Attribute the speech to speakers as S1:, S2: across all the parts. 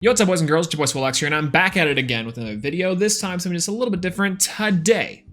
S1: Yo, what's up, boys and girls? It's your boy Swillex here, and I'm back at it again with another video. This time, something just a little bit different. Today,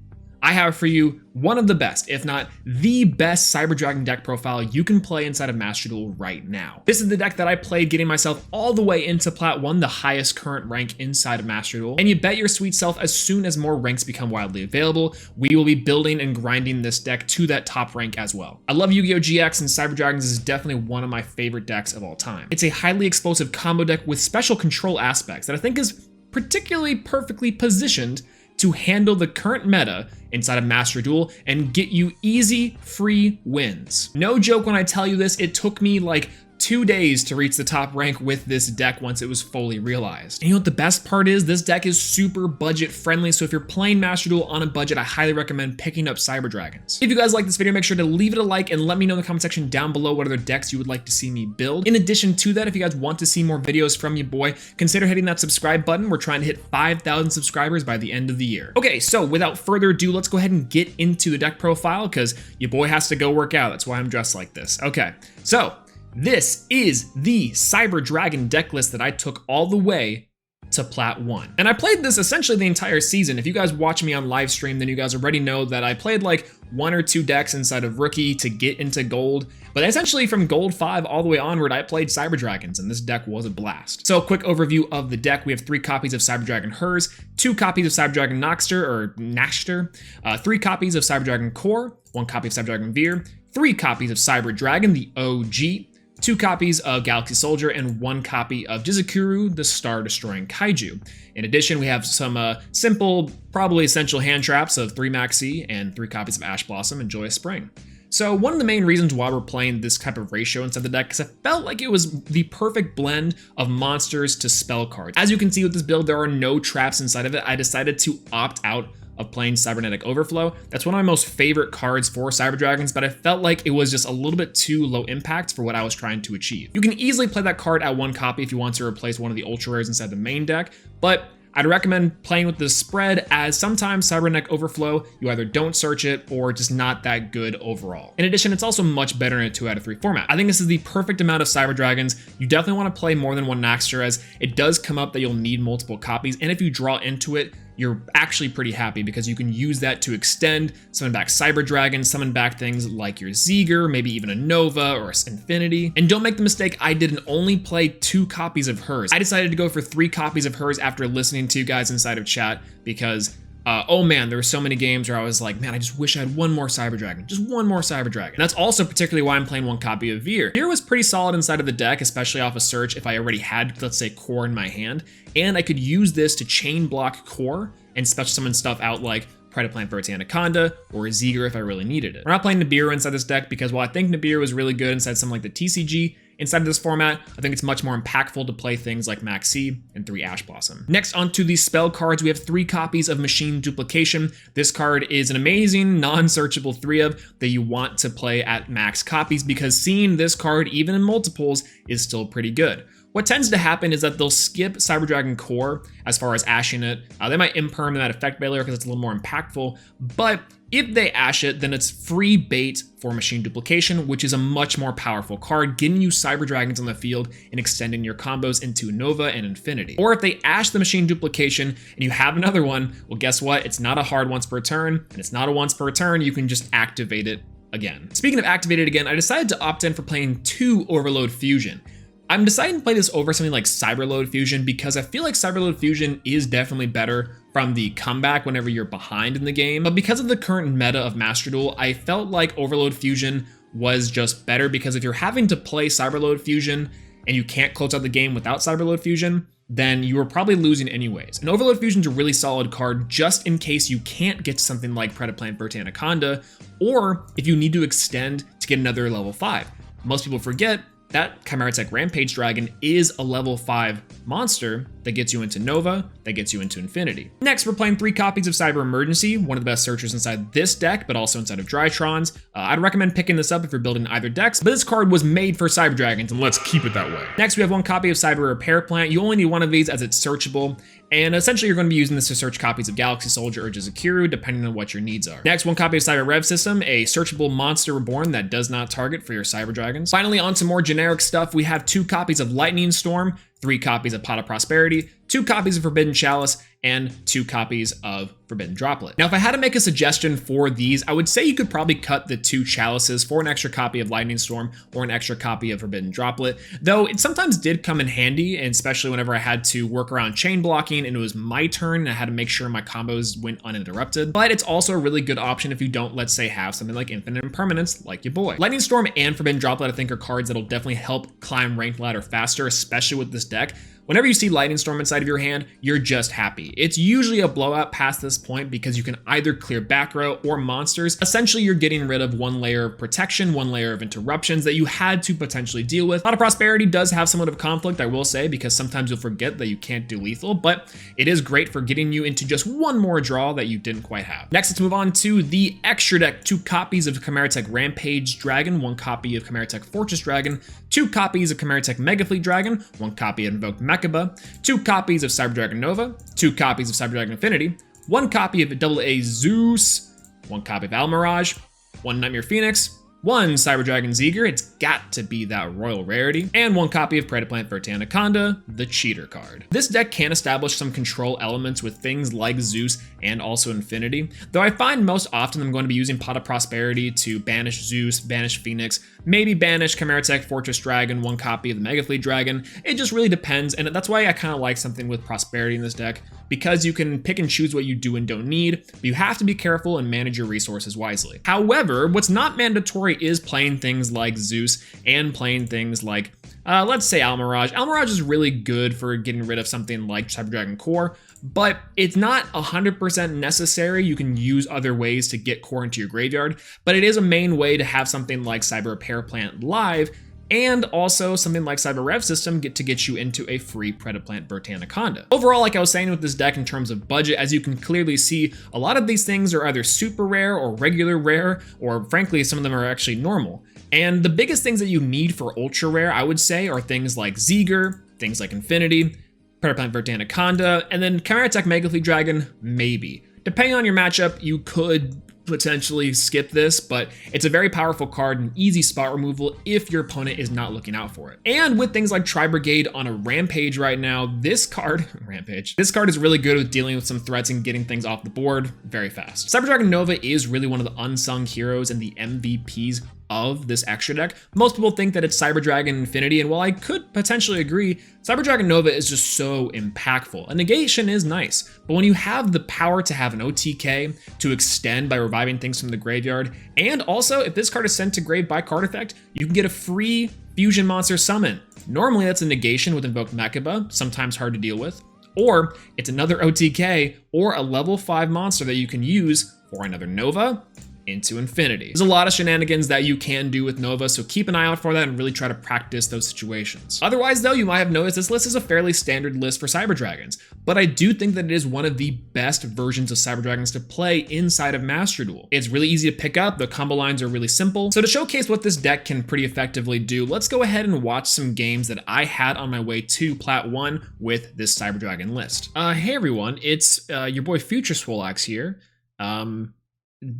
S1: I have for you one of the best, if not the best Cyber Dragon deck profile you can play inside of Master Duel right now. This is the deck that I played getting myself all the way into Plat 1, the highest current rank inside of Master Duel. And you bet your sweet self, as soon as more ranks become widely available, we will be building and grinding this deck to that top rank as well. I love Yu-Gi-Oh! GX, and Cyber Dragons is definitely one of my favorite decks of all time. It's a highly explosive combo deck with special control aspects that I think is particularly perfectly positioned to handle the current meta inside of Master Duel and get you easy, free wins. No joke when I tell you this, it took me like 2 days to reach the top rank with this deck once it was fully realized. And you know what the best part is? This deck is super budget friendly, so if you're playing Master Duel on a budget, I highly recommend picking up Cyber Dragons. If you guys like this video, make sure to leave it a like and let me know in the comment section down below what other decks you would like to see me build. In addition to that, if you guys want to see more videos from your boy, consider hitting that subscribe button. We're trying to hit 5,000 subscribers by the end of the year. Okay, so without further ado, let's go ahead and get into the deck profile because your boy has to go work out. That's why I'm dressed like this. Okay, so this is the Cyber Dragon deck list that I took all the way to Plat 1. And I played this essentially the entire season. If you guys watch me on live stream, then you guys already know that I played like 1 or 2 decks inside of Rookie to get into Gold. But essentially from Gold 5 all the way onward, I played Cyber Dragons, and this deck was a blast. So quick overview of the deck. We have 3 copies of Cyber Dragon Hers, 2 copies of Cyber Dragon Naxter, 3 copies of Cyber Dragon Core, 1 copy of Cyber Dragon Veer, 3 copies of Cyber Dragon, the OG, 2 copies of Galaxy Soldier, and 1 copy of Jizukuru, the Star-Destroying Kaiju. In addition, we have some simple, probably essential hand traps of 3 Maxi and 3 copies of Ash Blossom and Joyous Spring. So one of the main reasons why we're playing this type of ratio inside the deck is I felt like it was the perfect blend of monsters to spell cards. As you can see with this build, there are no traps inside of it. I decided to opt out of playing Cybernetic Overflow. That's one of my most favorite cards for Cyber Dragons, but I felt like it was just a little bit too low impact for what I was trying to achieve. You can easily play that card at 1 copy if you want to replace one of the ultra rares inside the main deck, but I'd recommend playing with the spread, as sometimes Cybernetic Overflow, you either don't search it or just not that good overall. In addition, it's also much better in a 2 out of 3 format. I think this is the perfect amount of Cyber Dragons. You definitely want to play more than 1 Naxter, as it does come up that you'll need multiple copies, and if you draw into it, you're actually pretty happy because you can use that to extend, summon back Cyber Dragon, summon back things like your Zeger, maybe even a Nova or Infinity. And don't make the mistake I did and only play 2 copies of Hers. I decided to go for 3 copies of Hers after listening to you guys inside of chat because oh man, there were so many games where I was like, man, I just wish I had 1 more Cyber Dragon, just 1 more Cyber Dragon. And that's also particularly why I'm playing 1 copy of Veer. Veer was pretty solid inside of the deck, especially off a search if I already had, let's say, Core in my hand. And I could use this to chain block Core and special summon stuff out like Predaplant Verti Anaconda or Zeger if I really needed it. We're not playing Nibiru inside this deck because while I think Nibiru was really good inside something like the TCG, inside of this format, I think it's much more impactful to play things like Maxi and 3 Ash Blossom. Next, onto the spell cards, we have 3 copies of Machine Duplication. This card is an amazing, non-searchable 3 of that you want to play at max copies because seeing this card, even in multiples, is still pretty good. What tends to happen is that they'll skip Cyber Dragon Core as far as ashing it. They might imperm that effect barrier because it's a little more impactful, but if they ash it, then it's free bait for Machine Duplication, which is a much more powerful card, getting you Cyber Dragons on the field and extending your combos into Nova and Infinity. Or if they ash the Machine Duplication and you have another one, well, guess what? It's not a hard once per turn, and it's not a once per turn, you can just activate it again. Speaking of activated again, I decided to opt in for playing 2 Overload Fusion. I'm deciding to play this over something like Cyberload Fusion because I feel like Cyberload Fusion is definitely better from the comeback whenever you're behind in the game. But because of the current meta of Master Duel, I felt like Overload Fusion was just better because if you're having to play Cyberload Fusion and you can't close out the game without Cyberload Fusion, then you are probably losing anyways. And Overload Fusion's a really solid card just in case you can't get to something like Predaplant Verti Anaconda, or if you need to extend to get another level 5. Most people forget that Chimera Tech Rampage Dragon is a level 5 monster that gets you into Nova, that gets you into Infinity. Next, we're playing 3 copies of Cyber Emergency, one of the best searchers inside this deck, but also inside of Drytrons. I'd recommend picking this up if you're building either decks, but this card was made for Cyber Dragons, and let's keep it that way. Next, we have 1 copy of Cyber Repair Plant. You only need 1 of these as it's searchable, and essentially you're going to be using this to search copies of Galaxy Soldier or Jizukuru, depending on what your needs are. Next, 1 copy of Cyber Rev System, a searchable monster reborn that does not target for your Cyber Dragons. Finally, on to more generic stuff, we have 2 copies of Lightning Storm, 3 copies of Pot of Prosperity, 2 copies of Forbidden Chalice, and 2 copies of Forbidden Droplet. Now, if I had to make a suggestion for these, I would say you could probably cut the 2 chalices for an extra copy of Lightning Storm or an extra copy of Forbidden Droplet, though it sometimes did come in handy, and especially whenever I had to work around chain blocking and it was my turn and I had to make sure my combos went uninterrupted. But it's also a really good option if you don't, let's say, have something like Infinite Impermanence like your boy. Lightning Storm and Forbidden Droplet, I think, are cards that'll definitely help climb ranked ladder faster, especially with this deck. Whenever you see Lightning Storm inside of your hand, you're just happy. It's usually a blowout past this point because you can either clear back row or monsters. Essentially, you're getting rid of 1 layer of protection, 1 layer of interruptions that you had to potentially deal with. Pot of Prosperity does have somewhat of conflict, I will say, because sometimes you'll forget that you can't do lethal, but it is great for getting you into just 1 more draw that you didn't quite have. Next, let's move on to the extra deck. 2 copies of Chimeratech Rampage Dragon, 1 copy of Chimeratech Fortress Dragon, 2 copies of Chimeratech Megafleet Dragon, 1 copy of Invoked Mechaba, 2 copies of Cyber Dragon Nova, 2 copies of Cyber Dragon Infinity, 1 copy of AA Zeus, 1 copy of Almirage, 1 Nightmare Phoenix, 1 Cyber Dragon Zeger, it's got to be that royal rarity, and 1 copy of Predaplant Vertanaconda, the cheater card. This deck can establish some control elements with things like Zeus and also Infinity, though I find most often I'm going to be using Pot of Prosperity to banish Zeus, banish Phoenix, maybe banish Chimeratech Fortress Dragon, 1 copy of the Megafleet Dragon. It just really depends, and that's why I kind of like something with Prosperity in this deck, because you can pick and choose what you do and don't need, but you have to be careful and manage your resources wisely. However, what's not mandatory is playing things like Zeus and playing things like, let's say Almirage. Almirage is really good for getting rid of something like Cyber Dragon Core, but it's not 100% necessary. You can use other ways to get core into your graveyard, but it is a main way to have something like Cyber Repair Plant live, and also something like Cyber Rev System to get you into a free Predaplant Vertanaconda. Overall, like I was saying with this deck in terms of budget, as you can clearly see, a lot of these things are either super rare or regular rare, or frankly, some of them are actually normal. And the biggest things that you need for ultra rare, I would say, are things like Zeger, things like Infinity, Predaplant Vertanaconda, and then Chimeratech Megafleet Dragon, maybe. Depending on your matchup, you could potentially skip this, but it's a very powerful card and easy spot removal if your opponent is not looking out for it. And with things like Tri-Brigade on a Rampage right now, this card is really good with dealing with some threats and getting things off the board very fast. Cyber Dragon Nova is really one of the unsung heroes and the MVPs of this extra deck. Most people think that it's Cyber Dragon Infinity, and while I could potentially agree, Cyber Dragon Nova is just so impactful. A negation is nice, but when you have the power to have an OTK to extend by reviving things from the graveyard, and also if this card is sent to grave by card effect, you can get a free fusion monster summon. Normally that's a negation with Invoked Mechaba, sometimes hard to deal with, or it's another OTK or a level 5 monster that you can use for another Nova into Infinity. There's a lot of shenanigans that you can do with Nova, so keep an eye out for that and really try to practice those situations. Otherwise though, you might have noticed this list is a fairly standard list for Cyber Dragons, but I do think that it is one of the best versions of Cyber Dragons to play inside of Master Duel. It's really easy to pick up, the combo lines are really simple, so to showcase what this deck can pretty effectively do, let's go ahead and watch some games that I had on my way to Plat 1 with this Cyber Dragon list. Hey everyone, it's your boy Future Swolax here.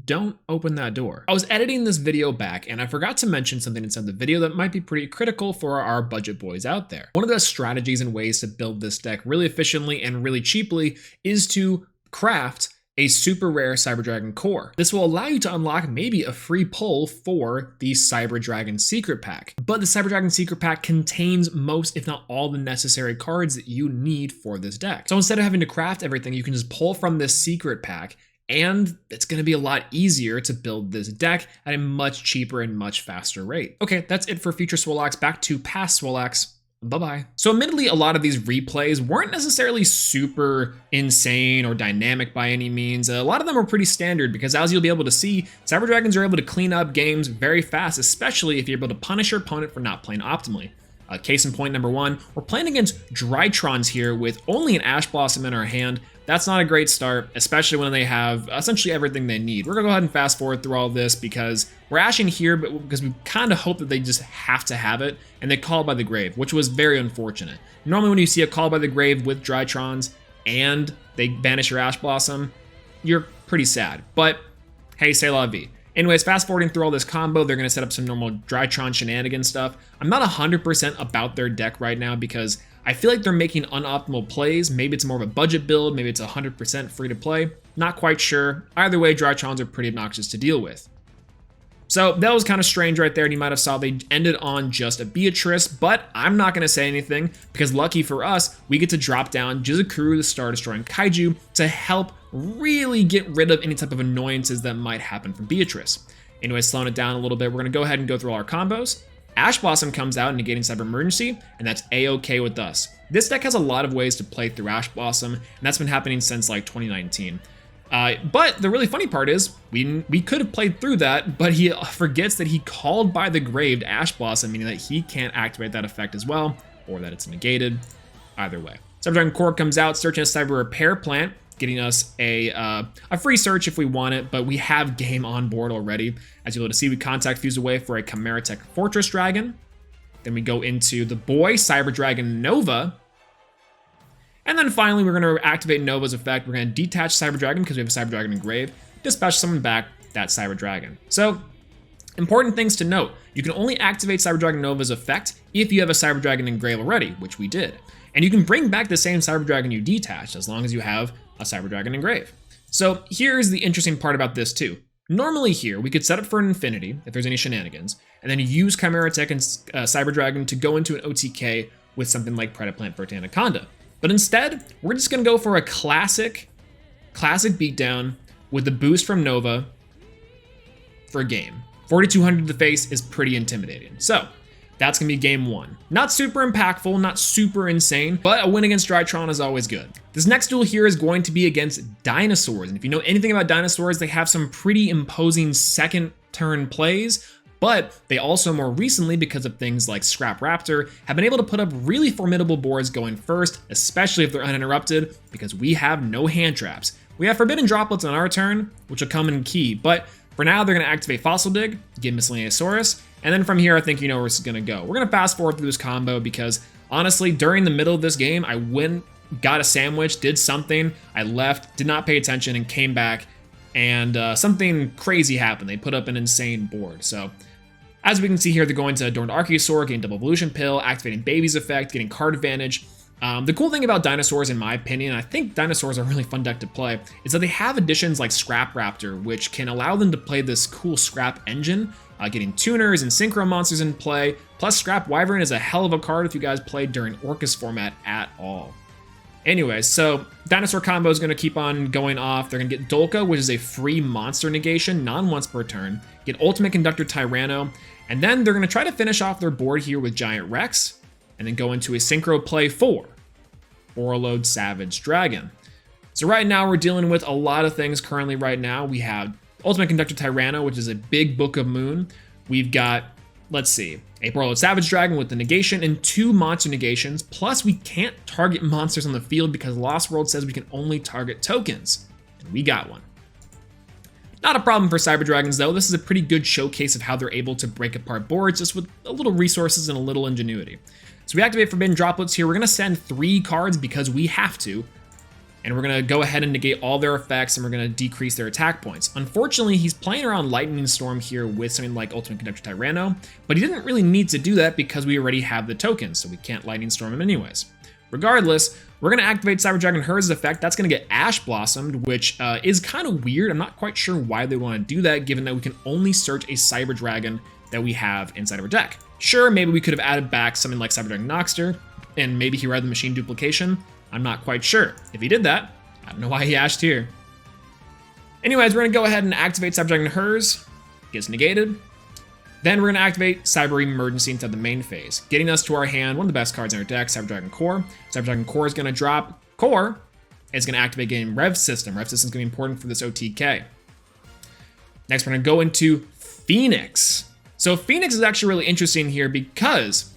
S1: Don't open that door. I was editing this video back and I forgot to mention something inside the video that might be pretty critical for our budget boys out there. One of the strategies and ways to build this deck really efficiently and really cheaply is to craft a super rare Cyber Dragon core. This will allow you to unlock maybe a free pull for the Cyber Dragon Secret Pack. But the Cyber Dragon Secret Pack contains most, if not all, the necessary cards that you need for this deck. So instead of having to craft everything, you can just pull from this Secret Pack, and it's going to be a lot easier to build this deck at a much cheaper and much faster rate. Okay, that's it for Future Swolax. Back to past Swolax. Bye-bye. So admittedly, a lot of these replays weren't necessarily super insane or dynamic by any means. A lot of them are pretty standard because as you'll be able to see, Cyber Dragons are able to clean up games very fast, especially if you're able to punish your opponent for not playing optimally. Case in point number 1, we're playing against Drytrons here with only an Ash Blossom in our hand. That's not a great start, especially when they have essentially everything they need. We're gonna go ahead and fast forward through all this because we're ashing here, but because we kind of hope that they just have to have it, and they call by the grave, which was very unfortunate. Normally when you see a call by the grave with Drytrons and they banish your Ash Blossom, you're pretty sad, but hey, c'est la vie. Anyways, fast forwarding through all this combo, they're going to set up some normal Drytron shenanigan stuff. I'm not 100% about their deck right now because I feel like they're making unoptimal plays. Maybe it's more of a budget build, maybe it's 100% free to play. Not quite sure. Either way, Drytrons are pretty obnoxious to deal with. So that was kind of strange right there, and you might have saw they ended on just a Beatrice, but I'm not going to say anything because lucky for us, we get to drop down Jizukuru, the Star Destroying Kaiju, to help really get rid of any type of annoyances that might happen from Beatrice. Anyway, slowing it down a little bit, we're going to go ahead and go through all our combos. Ash Blossom comes out, negating Cyber Emergency, and that's A-okay with us. This deck has a lot of ways to play through Ash Blossom, and that's been happening since like 2019. But the really funny part is, we could have played through that, but he forgets that he called by the grave to Ash Blossom, meaning that he can't activate that effect as well, or that it's negated. Either way. Cyber Dragon Core comes out, searching a Cyber Repair Plant, getting us a free search if we want it, but we have game on board already. As you'll be able to see, we Contact Fuse away for a Chimera Tech Fortress Dragon. Then we go into the boy, Cyber Dragon Nova. And then finally, we're going to activate Nova's effect. We're going to detach Cyber Dragon because we have a Cyber Dragon Engrave, dispatch someone back, that Cyber Dragon. So, important things to note. You can only activate Cyber Dragon Nova's effect if you have a Cyber Dragon Engrave already, which we did. And you can bring back the same Cyber Dragon you detached as long as you have a Cyber Dragon Engrave. So here's the interesting part about this too. Normally here, we could set up for an Infinity, if there's any shenanigans, and then use Chimera Tech and Cyber Dragon to go into an OTK with something like Predaplant Verte Anaconda. But instead, we're just going to go for a classic beatdown with the boost from Nova for a game. 4,200 to the face is pretty intimidating. So that's going to be game one. Not super impactful, not super insane, but a win against Drytron is always good. This next duel here is going to be against Dinosaurs. And if you know anything about Dinosaurs, they have some pretty imposing second turn plays. But they also more recently, because of things like Scrap Raptor, have been able to put up really formidable boards going first, especially if they're uninterrupted, because we have no hand traps. We have Forbidden Droplets on our turn, which will come in key, but for now they're going to activate Fossil Dig, get Miscellaneousaurus, and then from here I think you know where this is going to go. We're going to fast forward through this combo because honestly, during the middle of this game, I went, got a sandwich, did something, I left, did not pay attention, and came back, and something crazy happened. They put up an insane board. So as we can see here, they're going to Adorned Archosaur, getting Double Evolution Pill, activating Baby's effect, getting card advantage. The cool thing about Dinosaurs, in my opinion, and I think Dinosaurs are a really fun deck to play, is that they have additions like Scrap Raptor, which can allow them to play this cool Scrap engine, getting Tuners and Synchro Monsters in play. Plus, Scrap Wyvern is a hell of a card if you guys played during Orcus format at all. Anyways, so Dinosaur combo is going to keep on going off. They're going to get Dolka, which is a free monster negation, non-once per turn. Get Ultimate Conductor Tyranno. And then they're going to try to finish off their board here with Giant Rex. And then go into a Synchro play for Borreload Savage Dragon. So right now we're dealing with a lot of things currently right now. We have Ultimate Conductor Tyranno, which is a big Book of Moon. We've got, let's see, a Borreload Savage Dragon with the negation and 2 monster negations. Plus we can't target monsters on the field because Lost World says we can only target tokens. And we got one. Not a problem for Cyber Dragons though. This is a pretty good showcase of how they're able to break apart boards just with a little resources and a little ingenuity. So we activate Forbidden Droplets here. We're going to send 3 cards because we have to. And we're going to go ahead and negate all their effects and we're going to decrease their attack points. Unfortunately, he's playing around Lightning Storm here with something like Ultimate Conductor Tyranno, but he didn't really need to do that because we already have the tokens, so we can't Lightning Storm him anyways. Regardless, we're going to activate Cyber Dragon Hers' effect. That's going to get Ash Blossomed, which is kind of weird. I'm not quite sure why they want to do that, given that we can only search a Cyber Dragon that we have inside of our deck. Sure, maybe we could have added back something like Cyber Dragon Noxter, and maybe he read the Machine Duplication. I'm not quite sure. If he did that, I don't know why he ashed here. Anyways, we're going to go ahead and activate Cyber Dragon Hers. Gets negated. Then we're going to activate Cyber Emergency into the main phase, getting us to our hand, one of the best cards in our deck, Cyber Dragon Core. Cyber Dragon Core is going to drop Core. It's going to activate getting Rev System. Rev System is going to be important for this OTK. Next, we're going to go into Phoenix. So Phoenix is actually really interesting here because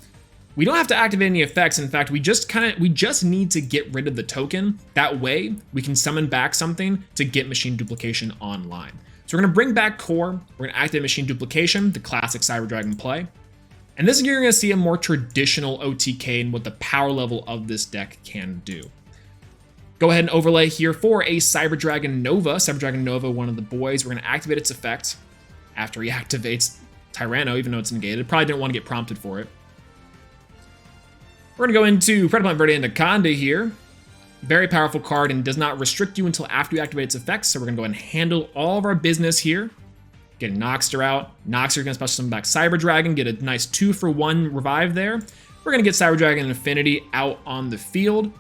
S1: we don't have to activate any effects. In fact, we just need to get rid of the token. That way, we can summon back something to get Machine Duplication online. So we're going to bring back Core. We're going to activate Machine Duplication, the classic Cyber Dragon play. And this is you're going to see a more traditional OTK and what the power level of this deck can do. Go ahead and overlay here for a Cyber Dragon Nova. Cyber Dragon Nova, one of the boys. We're going to activate its effect after he activates Tyranno, even though it's negated. Probably didn't want to get prompted for it. We're gonna go into Predaplant Verde Anaconda here. Very powerful card and does not restrict you until after you activate its effects. So we're gonna go ahead and handle all of our business here. Get Noxter out. Noxter gonna special summon back Cyber Dragon, get a nice 2-for-1 revive there. We're gonna get Cyber Dragon Infinity out on the field.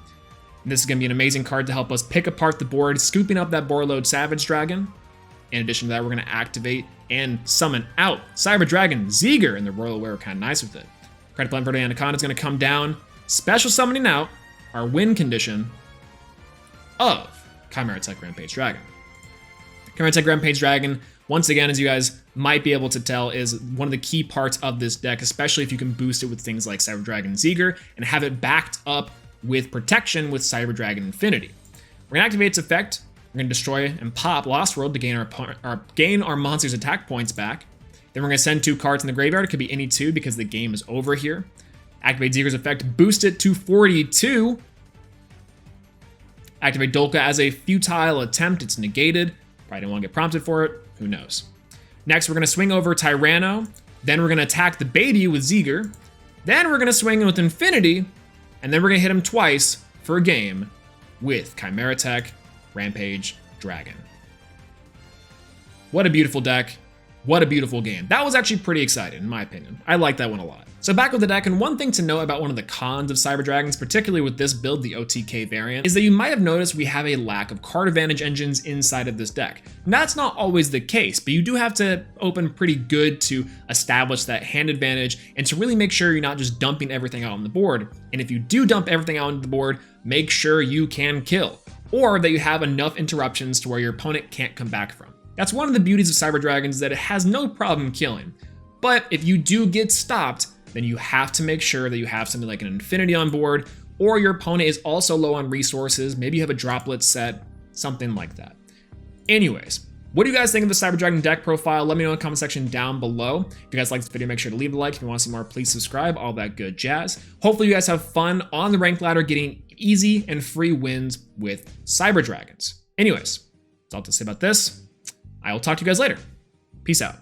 S1: This is gonna be an amazing card to help us pick apart the board, scooping up that board load Savage Dragon. In addition to that, we're gonna activate and summon out Cyber Dragon Zeger, and the Royal Aware kind of nice with it. Predaplant Verde Anaconda is gonna come down, special summoning out our win condition of Chimera Tech Rampage Dragon. Chimera Tech Rampage Dragon, once again, as you guys might be able to tell, is one of the key parts of this deck, especially if you can boost it with things like Cyber Dragon Zeger and have it backed up with protection with Cyber Dragon Infinity. We're gonna activate its effect. We're gonna destroy and pop Lost World to gain our monster's attack points back. Then we're gonna send 2 cards in the graveyard. It could be any 2 because the game is over here. Activate Zeger's effect, boost it to 42. Activate Dolka as a futile attempt. It's negated. Probably didn't want to get prompted for it. Who knows? Next, we're going to swing over Tyranno. Then we're going to attack the baby with Zeger. Then we're going to swing with Infinity. And then we're going to hit him twice for a game with Chimera Tech Rampage Dragon. What a beautiful deck. What a beautiful game. That was actually pretty exciting, in my opinion. I like that one a lot. So back with the deck, and one thing to know about one of the cons of Cyber Dragons, particularly with this build, the OTK variant, is that you might have noticed we have a lack of card advantage engines inside of this deck. Now, that's not always the case, but you do have to open pretty good to establish that hand advantage and to really make sure you're not just dumping everything out on the board. And if you do dump everything out on the board, make sure you can kill, or that you have enough interruptions to where your opponent can't come back from. That's one of the beauties of Cyber Dragons, is that it has no problem killing. But if you do get stopped, then you have to make sure that you have something like an Infinity on board, or your opponent is also low on resources. Maybe you have a droplet set, something like that. Anyways, what do you guys think of the Cyber Dragon deck profile? Let me know in the comment section down below. If you guys like this video, make sure to leave a like. If you want to see more, please subscribe, all that good jazz. Hopefully you guys have fun on the rank ladder getting easy and free wins with Cyber Dragons. Anyways, that's all to say about this. I will talk to you guys later. Peace out.